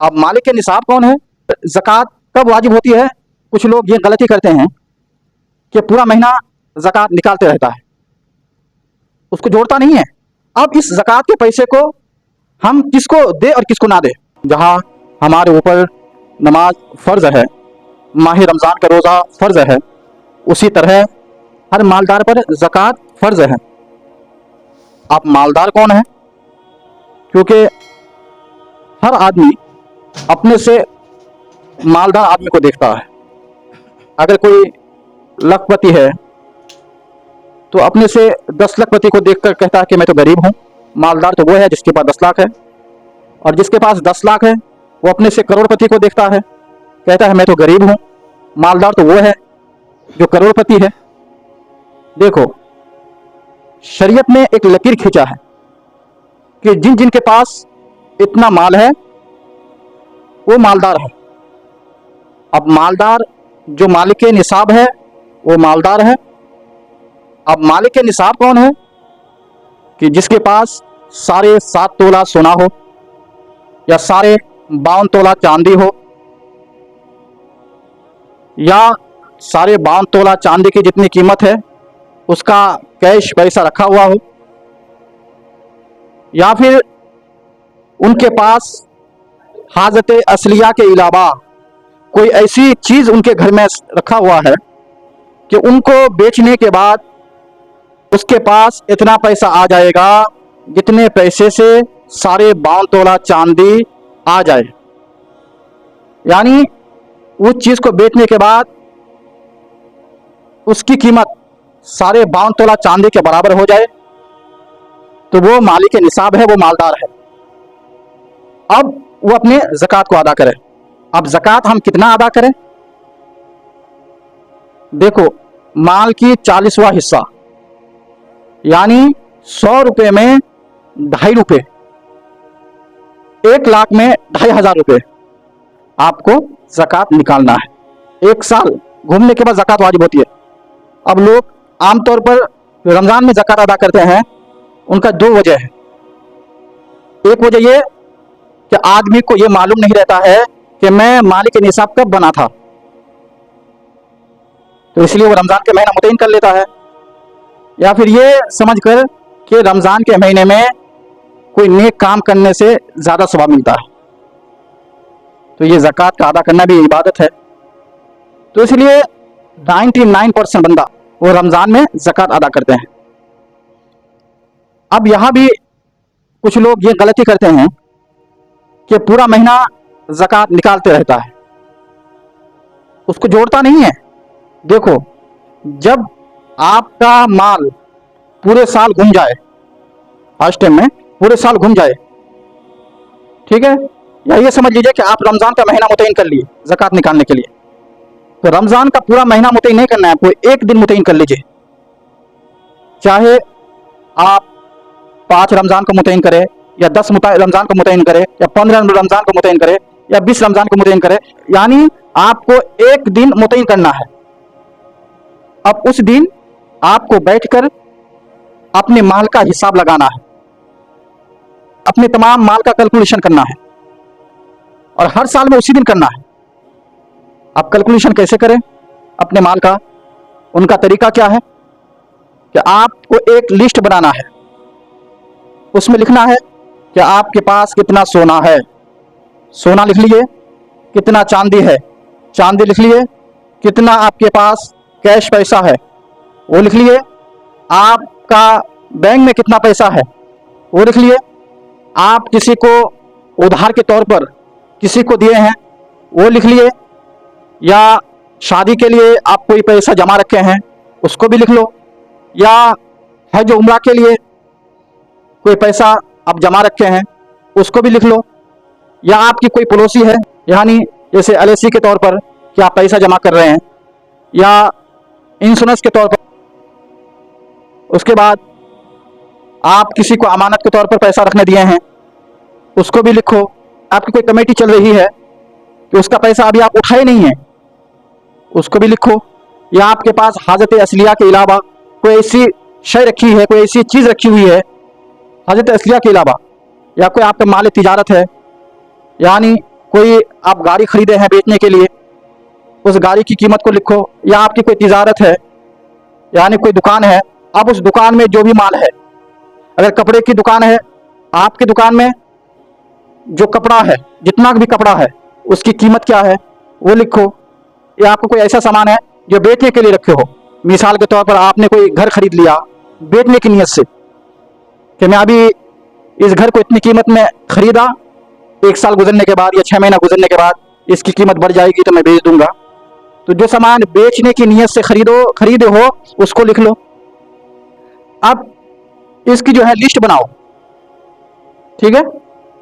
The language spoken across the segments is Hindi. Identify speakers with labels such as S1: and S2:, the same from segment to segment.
S1: अब मालिक के निसाब कौन है, ज़कात कब वाजिब होती है। कुछ लोग ये गलती करते हैं कि पूरा महीना ज़कात निकालते रहता है, उसको जोड़ता नहीं है। अब इस ज़कात के पैसे को हम किसको दे और किसको ना दे। जहाँ हमारे ऊपर नमाज फ़र्ज़ है, माह रमज़ान का रोज़ा फ़र्ज़ है, उसी तरह हर मालदार पर ज़कात फ़र्ज़ है। आप मालदार कौन है, क्योंकि हर आदमी अपने से मालदार आदमी को देखता है। अगर कोई लखपति है तो अपने से 10 लखपति को देखकर कहता है कि मैं तो गरीब हूँ। मालदार तो वो है जिसके पास 10 लाख है, और जिसके पास 10 लाख है वो अपने से करोड़पति को देखता है, कहता है मैं तो गरीब हूँ। मालदार तो वो है जो करोड़पति है। देखो, शरीयत में एक लकीर खींचा है कि जिन जिन के पास इतना माल है वो मालदार है। अब मालदार जो मालिक के निसाब है वो मालदार है। अब मालिक के निसाब कौन है, कि जिसके पास 7.5 तोला सोना हो या 52 तोला चांदी हो, या 52 तोला चांदी की जितनी कीमत है उसका कैश पैसा रखा हुआ हो, या फिर उनके पास हाजत असलिया के अलावा कोई ऐसी चीज़ उनके घर में रखा हुआ है कि उनको बेचने के बाद उसके पास इतना पैसा आ जाएगा जितने पैसे से 52 तोला चांदी आ जाए। यानी उस चीज़ को बेचने के बाद उसकी कीमत 52 तोला चांदी के बराबर हो जाए तो वो मालिक के निसाब है, वो मालदार है। अब वो अपने ज़कात को अदा करे। अब ज़कात हम कितना अदा करें। देखो, माल की 40वां हिस्सा यानी 100 रुपये में 2.5 रुपये, 1 लाख में 2,500 रुपये आपको ज़कात निकालना है। 1 साल घूमने के बाद ज़कात वाजिब होती है। अब लोग आमतौर पर रमज़ान में ज़कात अदा करते हैं, उनका 2 वजह है। एक वजह ये कि आदमी को ये मालूम नहीं रहता है कि मैं मालिक के निसाब कब बना था, तो इसलिए वो रमज़ान के महीना मुतय्यन कर लेता है, या फिर ये समझकर कि रमज़ान के महीने में कोई नेक काम करने से ज़्यादा सवाब मिलता है, तो ये ज़कात का अदा करना भी इबादत है। तो इसलिए 99% बंदा वो रमज़ान में ज़कात अदा करते हैं। अब यहाँ भी कुछ लोग ये गलती करते हैं कि पूरा महीना ज़कात निकालते रहता है, उसको जोड़ता नहीं है। देखो, जब आपका माल पूरे साल घूम जाए, फर्स्ट टाइम में पूरे साल घूम जाए, ठीक है, या ये समझ लीजिए कि आप रमज़ान का महीना मुतय्यन कर लिए ज़कात निकालने के लिए, तो रमज़ान का पूरा महीना मुतय्यन नहीं करना है, आपको एक दिन मुतय्यन कर लीजिए। चाहे आप 5 रमज़ान को मुतय्यन करें, या 10 रमज़ान को मुतय्यन करे, या 15 रमज़ान को मुतय्यन करे, या 20 रमज़ान को मुतय्यन करे, यानी आपको एक दिन मुतय्यन करना है। अब उस दिन आपको बैठकर अपने माल का हिसाब लगाना है, अपने तमाम माल का कैलकुलेशन करना है, और हर साल में उसी दिन करना है। आप कैलकुलेशन कैसे करें अपने माल का, उनका तरीका क्या है कि आपको एक लिस्ट बनाना है, उसमें लिखना है कि आपके पास कितना सोना है, सोना लिख लिए, कितना चांदी है, चांदी लिख लिए, कितना आपके पास कैश पैसा है वो लिख लिए, आपका बैंक में कितना पैसा है वो लिख लिए, आप किसी को उधार के तौर पर किसी को दिए हैं वो लिख लिए, या शादी के लिए आप कोई पैसा जमा रखे हैं उसको भी लिख लो, या हज उम्रा के लिए कोई पैसा आप जमा रखे हैं उसको भी लिख लो, या आपकी कोई पॉलिसी है, यानी जैसे LIC के तौर पर कि आप पैसा जमा कर रहे हैं, या इंश्योरेंस के तौर पर, उसके बाद आप किसी को अमानत के तौर पर पैसा रखने दिए हैं उसको भी लिखो, आपकी कोई कमेटी चल रही है कि उसका पैसा अभी आप उठाए नहीं है उसको भी लिखो, या आपके पास हाजत असलिया के अलावा कोई ऐसी शय रखी है, कोई ऐसी चीज़ रखी हुई है हाजत असलिया के अलावा, या कोई आपका माल तिजारत है, यानी कोई आप गाड़ी खरीदे हैं बेचने के लिए, उस गाड़ी की कीमत को लिखो। या आपकी कोई तिजारत है, यानी कोई दुकान है, अब उस दुकान में जो भी माल है, अगर कपड़े की दुकान है, आपकी दुकान में जो कपड़ा है, जितना भी कपड़ा है, उसकी कीमत क्या है वो लिखो। या आपको कोई ऐसा सामान है जो बेचने के लिए रखे हो, मिसाल के तौर पर आपने कोई घर खरीद लिया बेचने की नीयत से कि मैं अभी इस घर को इतनी कीमत में खरीदा, 1 साल गुजरने के बाद या 6 महीना गुजरने के बाद इसकी कीमत बढ़ जाएगी तो मैं बेच दूंगा। तो जो सामान बेचने की नीयत से खरीदे हो उसको लिख लो। अब इसकी जो है लिस्ट बनाओ, ठीक है।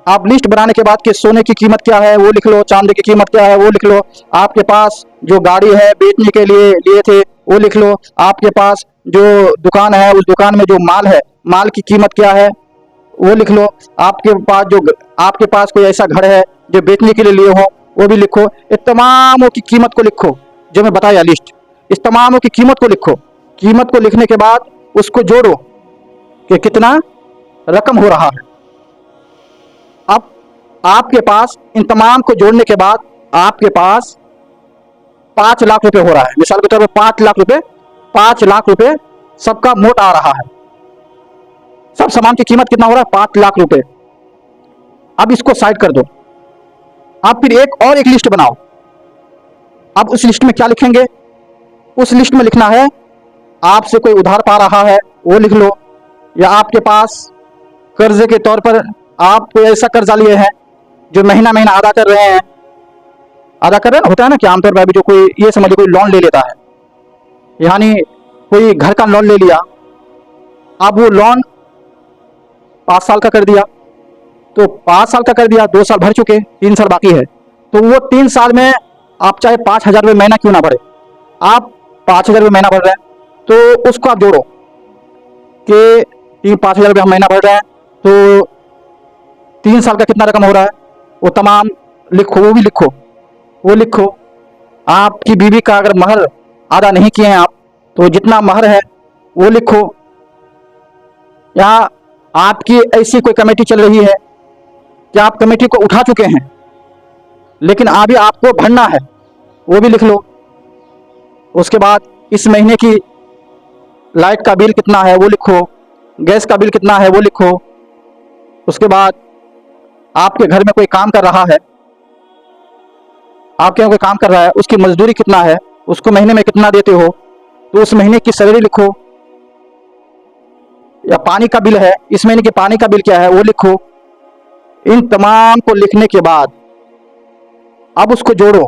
S1: आप लिस्ट बनाने के बाद कि सोने की कीमत क्या है वो लिख लो, चांदी की कीमत क्या है वो लिख लो, आपके पास जो गाड़ी है बेचने के लिए लिए थे वो लिख लो, आपके पास जो दुकान है उस दुकान में जो माल है, माल की कीमत क्या है वो लिख लो, आपके पास कोई ऐसा घर है जो बेचने के लिए लिए हो वो भी लिखो। इस तमामों की कीमत को लिखो जो मैं बताया लिस्ट, इस तमामों की कीमत को लिखो। कीमत को लिखने के बाद उसको जोड़ो कि कितना रकम हो रहा है। अब आपके पास इन तमाम को जोड़ने के बाद आपके पास 5 लाख रुपए हो रहा है, मिसाल के तौर पर 5 लाख रुपए सबका मोट आ रहा है। सब सामान की कीमत कितना हो रहा है? 5 लाख रुपए। अब इसको साइड कर दो। आप फिर एक लिस्ट बनाओ। अब उस लिस्ट में क्या लिखेंगे? उस लिस्ट में लिखना है आपसे कोई उधार पा रहा है वो लिख लो, या आपके पास कर्जे के तौर पर आप कोई ऐसा कर्जा लिए हैं जो महीना महीना अदा कर रहे हैं। अदा कर रहे हैं होता है ना कि आमतौर पर अभी जो कोई ये समझ कोई लोन ले लेता है, यानी कोई घर का लोन ले लिया, अब वो लोन 5 साल का कर दिया, तो 5 साल का कर दिया, 2 साल भर चुके, 3 साल बाकी है, तो वो 3 साल में आप चाहे 5,000 रुपये महीना क्यों ना भरे, आप 5,000 रुपये महीना भर रहे हैं, तो उसको आप जोड़ो कि 5,000 रुपये हम महीना भर रहे हैं, तो 3 साल का कितना रकम हो रहा है वो तमाम लिखो, वो लिखो। आपकी बीवी का अगर महर अदा नहीं किए हैं आप, तो जितना महर है वो लिखो। या आपकी ऐसी कोई कमेटी चल रही है कि आप कमेटी को उठा चुके हैं लेकिन अभी आपको भरना है, वो भी लिख लो। उसके बाद इस महीने की लाइट का बिल कितना है वो लिखो, गैस का बिल कितना है वो लिखो। उसके बाद आपके घर में कोई काम कर रहा है, आपके यहाँ कोई काम कर रहा है, उसकी मजदूरी कितना है, उसको महीने में कितना देते हो, तो उस महीने की सैलरी लिखो। या पानी का बिल है, इस महीने के पानी का बिल क्या है वो लिखो। इन तमाम को लिखने के बाद अब उसको जोड़ो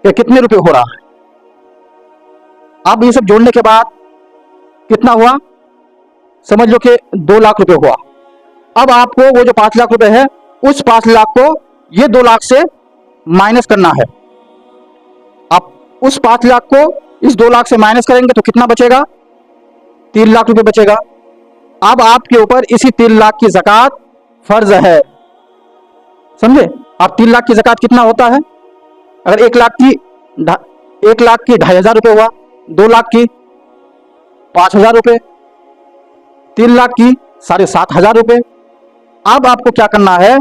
S1: कि कितने रुपए हो रहा है। अब ये सब जोड़ने के बाद कितना हुआ, समझ लो कि 2 लाख रुपए हुआ। अब आपको वो जो 5 लाख रुपए है उस 5 लाख को ये 2 लाख से माइनस करना है। अब उस 5 लाख को इस 2 लाख से माइनस करेंगे तो कितना बचेगा? 3 लाख रुपए बचेगा। अब आपके ऊपर इसी 3 लाख की ज़कात फर्ज है, समझे। अब 3 लाख की ज़कात कितना होता है? अगर 1 लाख की 2,500 रुपये हुआ, 2 लाख की 5,000 रुपये, 3 लाख की 7,500 रुपये। अब आपको क्या करना है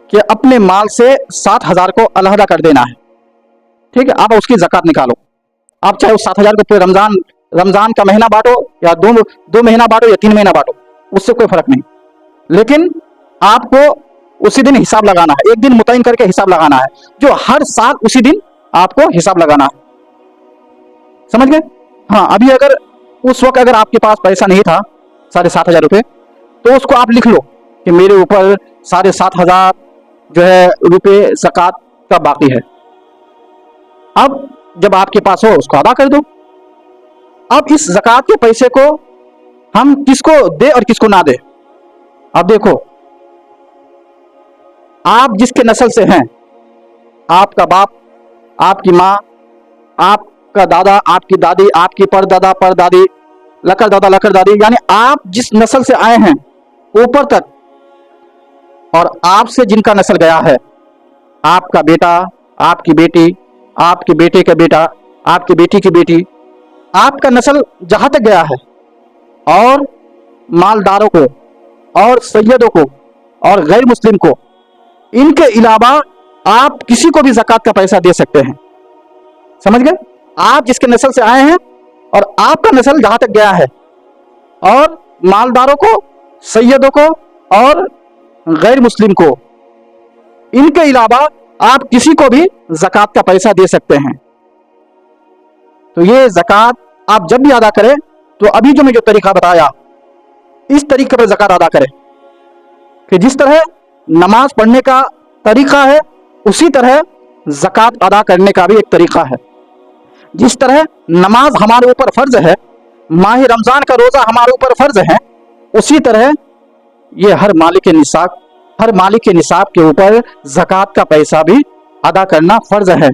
S1: कि अपने माल से 7,000 को अलहदा कर देना है, ठीक है। अब उसकी ज़कात निकालो। आप चाहे उस 7,000 को पूरे रमजान का महीना बांटो, या दो महीना बांटो, या 3 महीना बांटो, उससे कोई फर्क नहीं। लेकिन आपको उसी दिन हिसाब लगाना है, एक दिन मुतय्यन करके हिसाब लगाना है, जो हर साल उसी दिन आपको हिसाब लगाना है, समझ गए। हाँ, अभी अगर उस वक्त अगर आपके पास पैसा नहीं था 7,500 रुपये, तो उसको आप लिख लो कि मेरे ऊपर 7,500 जो है रुपये ज़कात का बाकी है। अब जब आपके पास हो उसको अदा कर दो। अब इस ज़कात के पैसे को हम किसको दे और किसको ना दे। अब देखो, आप जिसके नस्ल से हैं, आपका बाप, आपकी माँ, आपका दादा, आपकी दादी, आपकी परदादा, परदादी, लकर दादा, लकर दादी, यानी आप जिस नस्ल से आए हैं ऊपर तक, और आपसे जिनका नस्ल गया है, आपका बेटा, आपकी बेटी, आपके बेटे का बेटा, आपकी बेटी की बेटी, आपका नस्ल जहां तक गया है, और मालदारों को और सैयदों को और गैर मुस्लिम को, इनके अलावा आप किसी को भी ज़कात का पैसा दे सकते हैं। समझ गए? आप जिसके नस्ल से आए हैं और आपका नस्ल जहां तक गया है, और मालदारों को, सैयदों को और गैर मुस्लिम को, इनके अलावा आप किसी को भी ज़कात का पैसा दे सकते हैं। तो ये ज़कात आप जब भी अदा करें तो अभी जो मैं जो तरीका बताया, इस तरीके पर ज़कात अदा करें कि जिस तरह नमाज पढ़ने का तरीका है, उसी तरह ज़कात अदा करने का भी एक तरीका है। जिस तरह नमाज हमारे ऊपर फर्ज है, माह रमज़ान का रोज़ा हमारे ऊपर फर्ज है, उसी तरह ये हर मालिक के निसाब के ऊपर ज़कात का पैसा भी अदा करना फर्ज है।